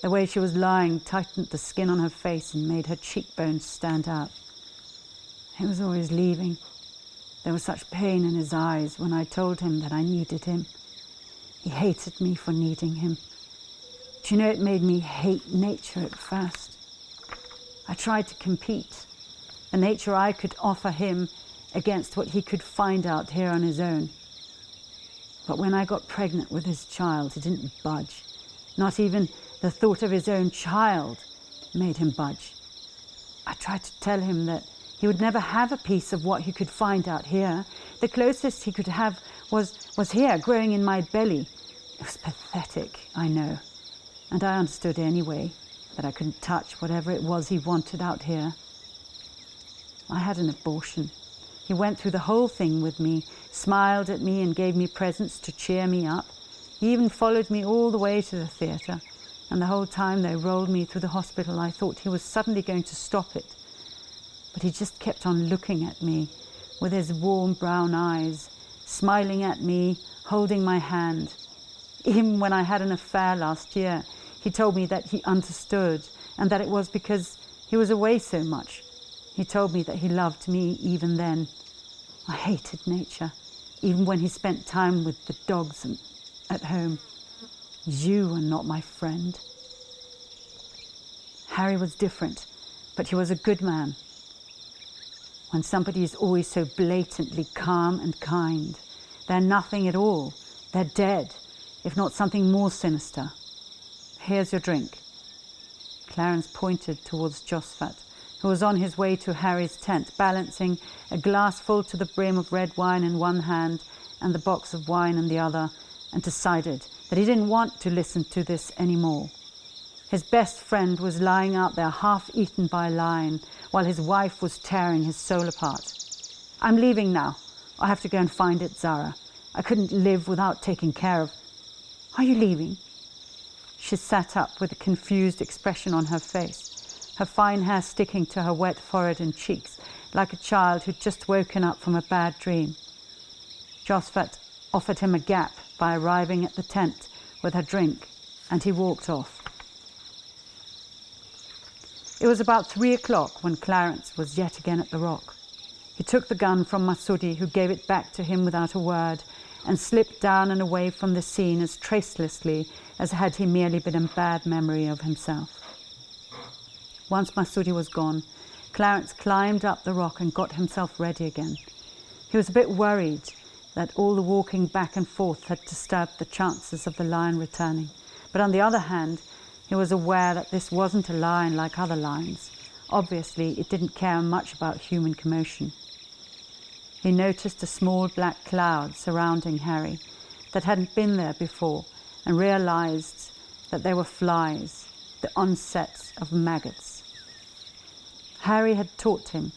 The way she was lying tightened the skin on her face and made her cheekbones stand out. He was always leaving. There was such pain in his eyes when I told him that I needed him. He hated me for needing him. Do you know, it made me hate nature at first. I tried to compete, the nature I could offer him against what he could find out here on his own. But when I got pregnant with his child, he didn't budge. Not even the thought of his own child made him budge. I tried to tell him that he would never have a piece of what he could find out here. The closest he could have was here, growing in my belly. It was pathetic, I know. And I understood anyway that I couldn't touch whatever it was he wanted out here. I had an abortion. He went through the whole thing with me, smiled at me and gave me presents to cheer me up. He even followed me all the way to the theatre. And the whole time they rolled me through the hospital, I thought he was suddenly going to stop it. But he just kept on looking at me with his warm brown eyes, smiling at me, holding my hand. Even when I had an affair last year, he told me that he understood and that it was because he was away so much. He told me that he loved me even then. I hated nature, even when he spent time with the dogs and at home. You are not my friend. Harry was different, but he was a good man. When somebody is always so blatantly calm and kind, they're nothing at all. They're dead, if not something more sinister. Here's your drink. Clarence pointed towards Josephat, who was on his way to Harry's tent, balancing a glass full to the brim of red wine in one hand and the box of wine in the other, and decided that he didn't want to listen to this anymore. His best friend was lying out there half-eaten by a lion, while his wife was tearing his soul apart. I'm leaving now. I have to go and find it, Zara. I couldn't live without taking care of... Are you leaving? She sat up with a confused expression on her face, her fine hair sticking to her wet forehead and cheeks, like a child who'd just woken up from a bad dream. Josephat offered him a gap by arriving at the tent with her drink, and he walked off. It was about 3 o'clock when Clarence was yet again at the rock. He took the gun from Masudi, who gave it back to him without a word, and slipped down and away from the scene as tracelessly as had he merely been in bad memory of himself. Once Masudi was gone, Clarence climbed up the rock and got himself ready again. He was a bit worried that all the walking back and forth had disturbed the chances of the lion returning. But on the other hand, he was aware that this wasn't a lion like other lions. Obviously, it didn't care much about human commotion. He noticed a small black cloud surrounding Harry that hadn't been there before, and realized that they were flies, the onset of maggots. Harry had taught him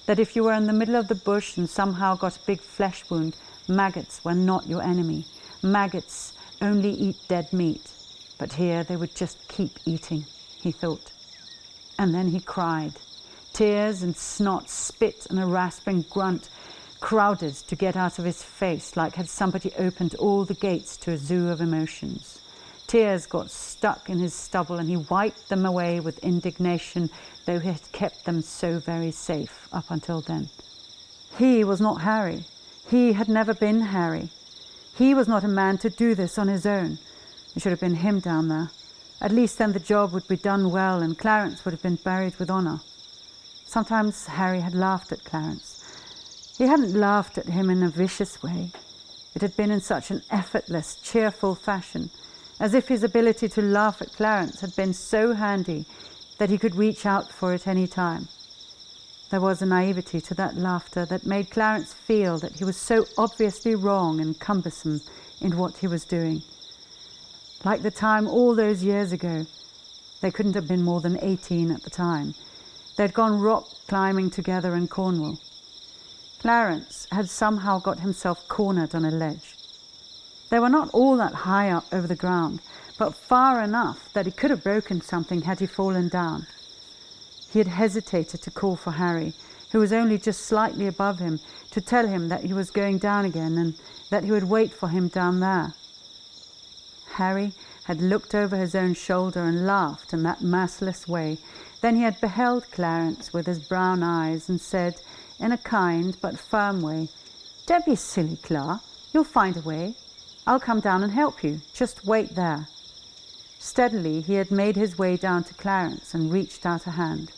that if you were in the middle of the bush and somehow got a big flesh wound, maggots were not your enemy. Maggots only eat dead meat. But here they would just keep eating, he thought. And then he cried. Tears and snot, spit and a rasping grunt crowded to get out of his face like had somebody opened all the gates to a zoo of emotions. Tears got stuck in his stubble and he wiped them away with indignation, though he had kept them so very safe up until then. He was not Harry. He had never been Harry. He was not a man to do this on his own. It should have been him down there. At least then the job would be done well and Clarence would have been buried with honour. Sometimes Harry had laughed at Clarence. He hadn't laughed at him in a vicious way. It had been in such an effortless, cheerful fashion, as if his ability to laugh at Clarence had been so handy that he could reach out for it any time. There was a naivety to that laughter that made Clarence feel that he was so obviously wrong and cumbersome in what he was doing. Like the time all those years ago, they couldn't have been more than 18 at the time. They'd gone rock climbing together in Cornwall. Clarence had somehow got himself cornered on a ledge. They were not all that high up over the ground, but far enough that he could have broken something had he fallen down. he had hesitated to call for Harry, who was only just slightly above him, to tell him that he was going down again and that he would wait for him down there. Harry had looked over his own shoulder and laughed in that merciless way. Then he had beheld Clarence with his brown eyes and said, in a kind but firm way, "Don't be silly, Cla. You'll find a way. I'll come down and help you. Just wait there." Steadily he had made his way down to Clarence and reached out a hand.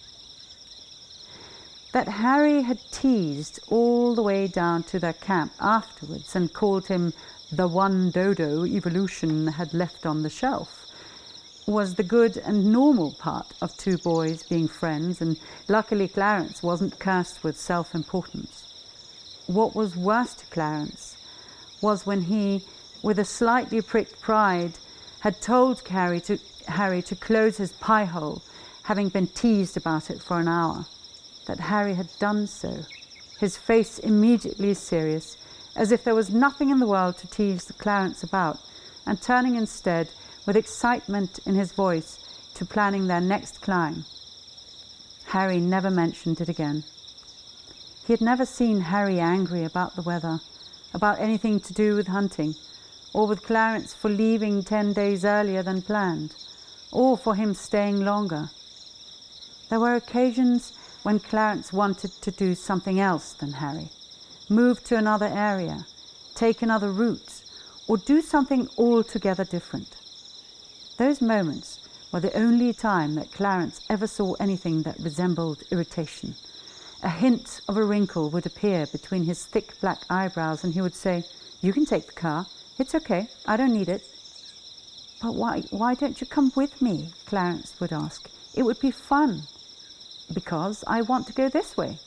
That Harry had teased all the way down to their camp afterwards and called him the one dodo evolution had left on the shelf was the good and normal part of two boys being friends, and luckily Clarence wasn't cursed with self-importance. What was worse to Clarence was when he, with a slightly pricked pride, had told Harry to close his pie hole, having been teased about it for an hour. That Harry had done so, his face immediately serious, as if there was nothing in the world to tease Clarence about, and turning instead, with excitement in his voice, to planning their next climb. Harry never mentioned it again. He had never seen Harry angry about the weather, about anything to do with hunting, or with Clarence for leaving 10 days earlier than planned, or for him staying longer. There were occasions when Clarence wanted to do something else than Harry, move to another area, take another route, or do something altogether different. Those moments were the only time that Clarence ever saw anything that resembled irritation. A hint of a wrinkle would appear between his thick black eyebrows, and he would say, "You can take the car. It's okay. I don't need it." "But why don't you come with me?" Clarence would ask. "It would be fun." "Because I want to go this way."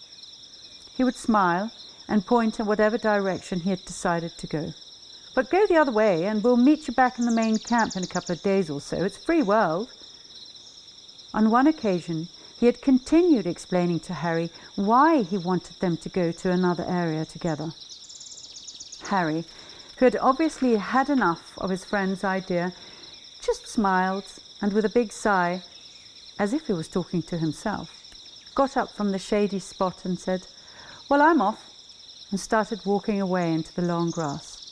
He would smile and point in whatever direction he had decided to go. "But go the other way and we'll meet you back in the main camp in a couple of days or so. It's free world." On one occasion, he had continued explaining to Harry why he wanted them to go to another area together. Harry, who had obviously had enough of his friend's idea, just smiled and with a big sigh, as if he was talking to himself, got up from the shady spot and said, "Well, I'm off," and started walking away into the long grass.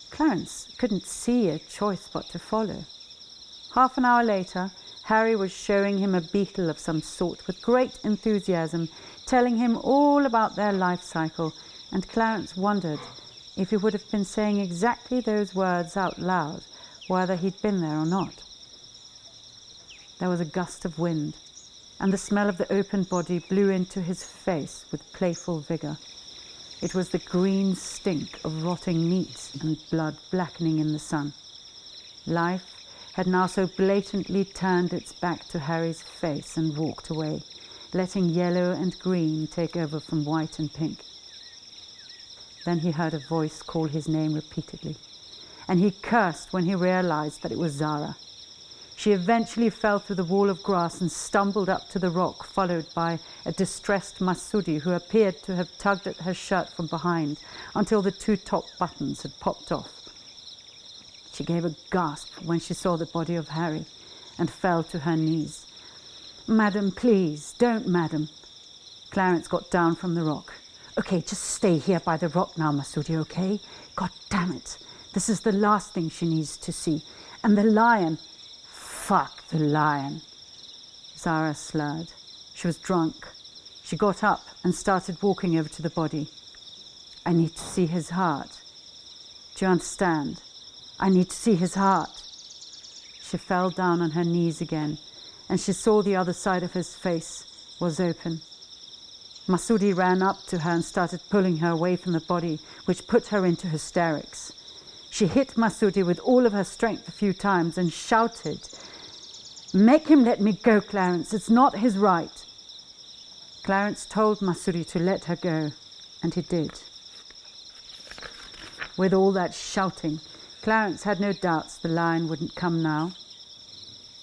Clarence couldn't see a choice but to follow. Half an hour later, Harry was showing him a beetle of some sort with great enthusiasm, telling him all about their life cycle, and Clarence wondered if he would have been saying exactly those words out loud, whether he'd been there or not. There was a gust of wind, and the smell of the open body blew into his face with playful vigour. It was the green stink of rotting meat and blood blackening in the sun. Life had now so blatantly turned its back to Harry's face and walked away, letting yellow and green take over from white and pink. Then he heard a voice call his name repeatedly, and he cursed when he realized that it was Zara. She eventually fell through the wall of grass and stumbled up to the rock, followed by a distressed Masudi who appeared to have tugged at her shirt from behind until the 2 top buttons had popped off. She gave a gasp when she saw the body of Harry and fell to her knees. "Madam, please, don't, madam." Clarence got down from the rock. "Okay, just stay here by the rock now, Masudi, okay? God damn it. This is the last thing she needs to see. And the lion..." "Fuck the lion." Zara slurred. She was drunk. She got up and started walking over to the body. "I need to see his heart. Do you understand? I need to see his heart." She fell down on her knees again, and she saw the other side of his face was open. Masudi ran up to her and started pulling her away from the body, which put her into hysterics. She hit Masudi with all of her strength a few times and shouted, "Make him let me go, Clarence. It's not his right." Clarence told Masudi to let her go, and he did. With all that shouting, Clarence had no doubts the lion wouldn't come now.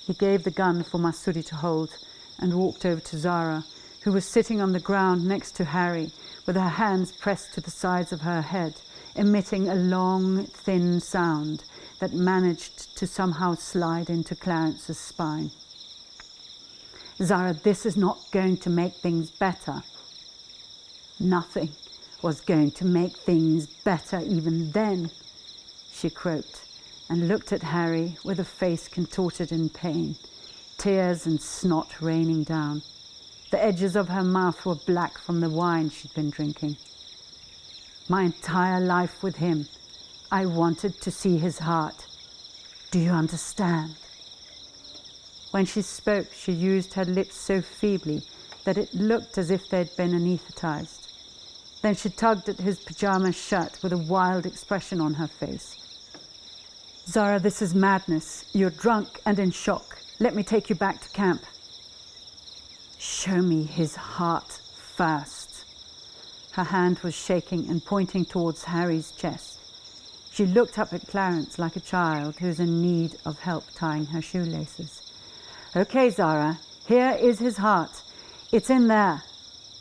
He gave the gun for Masudi to hold and walked over to Zara, who was sitting on the ground next to Harry, with her hands pressed to the sides of her head, emitting a long, thin sound that managed to somehow slide into Clarence's spine. Zara, this is not going to make things better. Nothing was going to make things better even then, she croaked, and looked at Harry with a face contorted in pain, tears and snot raining down. The edges of her mouth were black from the wine she'd been drinking. My entire life with him, I wanted to see his heart. Do you understand? When she spoke, she used her lips so feebly that it looked as if they'd been anaesthetized. Then she tugged at his pyjama shirt with a wild expression on her face. Zara, this is madness. You're drunk and in shock. Let me take you back to camp. Show me his heart first. Her hand was shaking and pointing towards Harry's chest. She looked up at Clarence like a child who's in need of help tying her shoelaces. Okay, Zara, here is his heart. It's in there,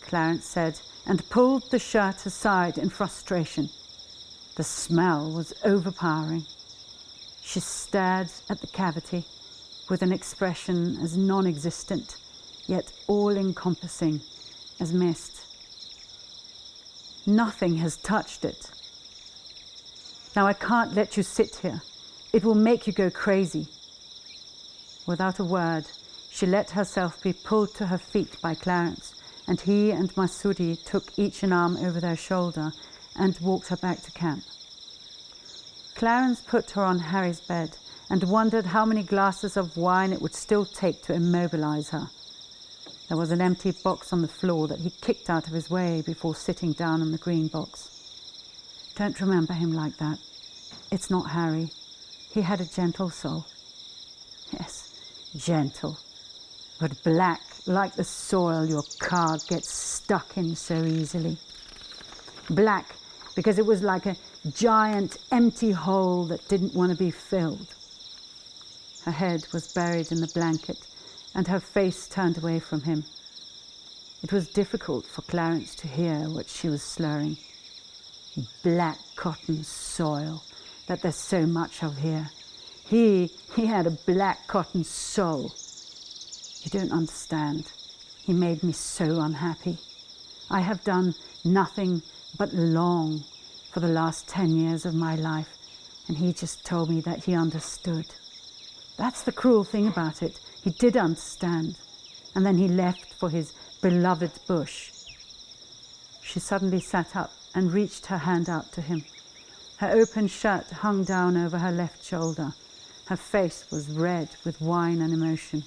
Clarence said, and pulled the shirt aside in frustration. The smell was overpowering. She stared at the cavity with an expression as non-existent, yet all-encompassing as mist. Nothing has touched it. Now I can't let you sit here. It will make you go crazy. Without a word, she let herself be pulled to her feet by Clarence, and he and Masudi took each an arm over their shoulder and walked her back to camp. Clarence put her on Harry's bed and wondered how many glasses of wine it would still take to immobilize her. There was an empty box on the floor that he kicked out of his way before sitting down on the green box. Don't remember him like that. It's not Harry. He had a gentle soul. Yes, gentle, but black like the soil your car gets stuck in so easily. Black because it was like a giant empty hole that didn't want to be filled. Her head was buried in the blanket and her face turned away from him. It was difficult for Clarence to hear what she was slurring. Black cotton soil that there's so much of here. He had a black cotton soul. You don't understand. He made me so unhappy. I have done nothing but long for the last 10 years of my life, and he just told me that he understood. That's the cruel thing about it. He did understand, and then he left for his beloved bush. She suddenly sat up and reached her hand out to him. Her open shirt hung down over her left shoulder. Her face was red with wine and emotion.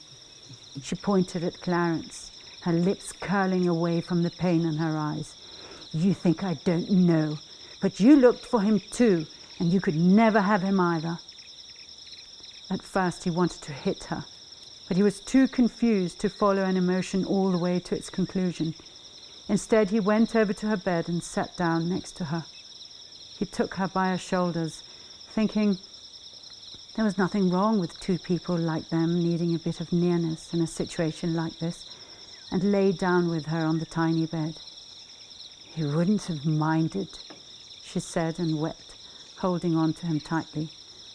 She pointed at Clarence, her lips curling away from the pain in her eyes. You think I don't know, but you looked for him too, and you could never have him either. At first he wanted to hit her, but he was too confused to follow an emotion all the way to its conclusion. Instead, he went over to her bed and sat down next to her. He took her by her shoulders, thinking there was nothing wrong with two people like them needing a bit of nearness in a situation like this, and lay down with her on the tiny bed. He wouldn't have minded, she said and wept, holding on to him tightly.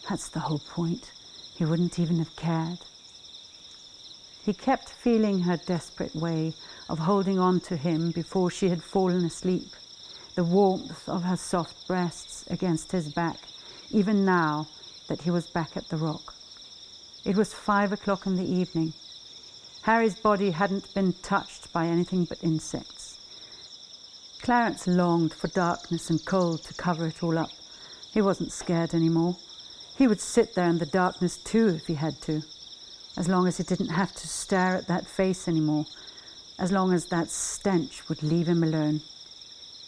That's the whole point. He wouldn't even have cared. He kept feeling her desperate way of holding on to him before she had fallen asleep, the warmth of her soft breasts against his back, even now that he was back at the rock. It was 5 o'clock in the evening. Harry's body hadn't been touched by anything but insects. Clarence longed for darkness and cold to cover it all up. He wasn't scared anymore. He would sit there in the darkness too if he had to, as long as he didn't have to stare at that face anymore, as long as that stench would leave him alone.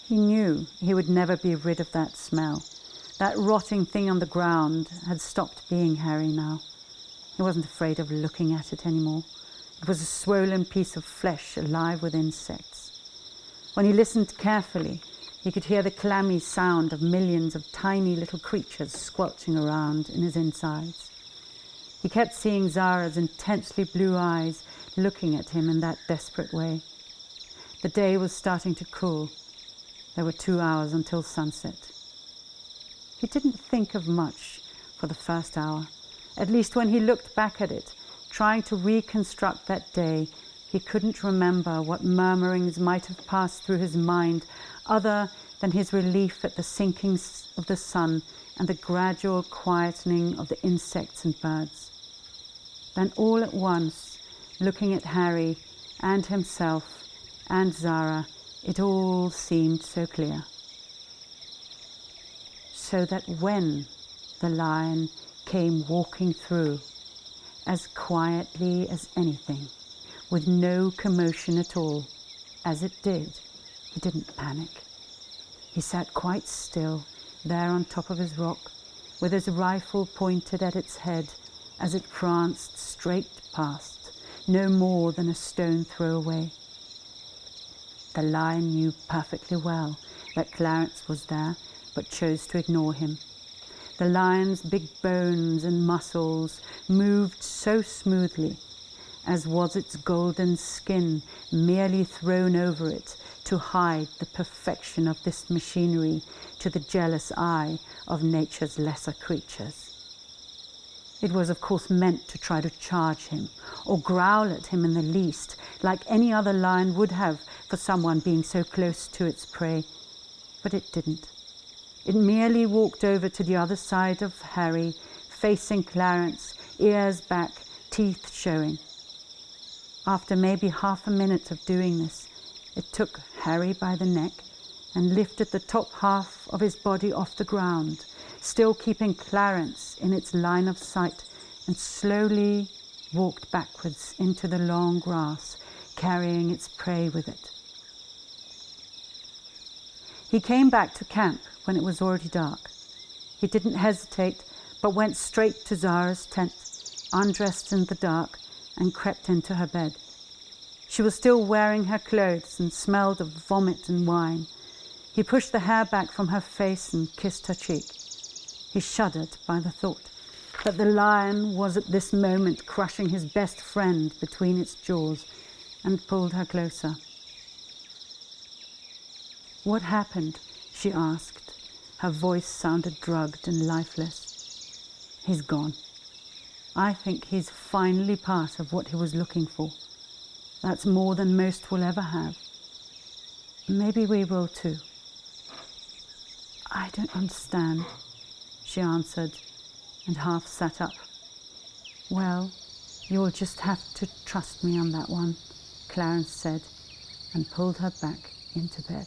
He knew he would never be rid of that smell. That rotting thing on the ground had stopped being Harry now. He wasn't afraid of looking at it anymore. It was a swollen piece of flesh alive with insects. When he listened carefully, he could hear the clammy sound of millions of tiny little creatures squelching around in his insides. He kept seeing Zara's intensely blue eyes looking at him in that desperate way. The day was starting to cool. There were 2 hours until sunset. He didn't think of much for the first hour, at least when he looked back at it, trying to reconstruct that day He couldn't remember what murmurings might have passed through his mind other than his relief at the sinking of the sun and the gradual quietening of the insects and birds. Then all at once, looking at Harry and himself and Zara, it all seemed so clear. So that when the lion came walking through, as quietly as anything, with no commotion at all, as it did, he didn't panic. He sat quite still there on top of his rock, with his rifle pointed at its head as it pranced straight past, no more than a stone throw away. The lion knew perfectly well that Clarence was there, but chose to ignore him. The lion's big bones and muscles moved so smoothly, as was its golden skin merely thrown over it to hide the perfection of this machinery to the jealous eye of nature's lesser creatures. It was of course meant to try to charge him or growl at him in the least, like any other lion would have for someone being so close to its prey, but it didn't. It merely walked over to the other side of Harry, facing Clarence, ears back, teeth showing. After maybe half a minute of doing this, it took Harry by the neck and lifted the top half of his body off the ground, still keeping Clarence in its line of sight, and slowly walked backwards into the long grass, carrying its prey with it. He came back to camp when it was already dark. He didn't hesitate, but went straight to Zara's tent, undressed in the dark, and crept into her bed. She was still wearing her clothes and smelled of vomit and wine. He pushed the hair back from her face and kissed her cheek. He shuddered by the thought that the lion was at this moment crushing his best friend between its jaws, and pulled her closer. "What happened?" she asked. Her voice sounded drugged and lifeless. "He's gone. I think he's finally part of what he was looking for. That's more than most will ever have. Maybe we will too." "I don't understand," she answered, and half sat up. "Well, you'll just have to trust me on that one," Clarence said, and pulled her back into bed.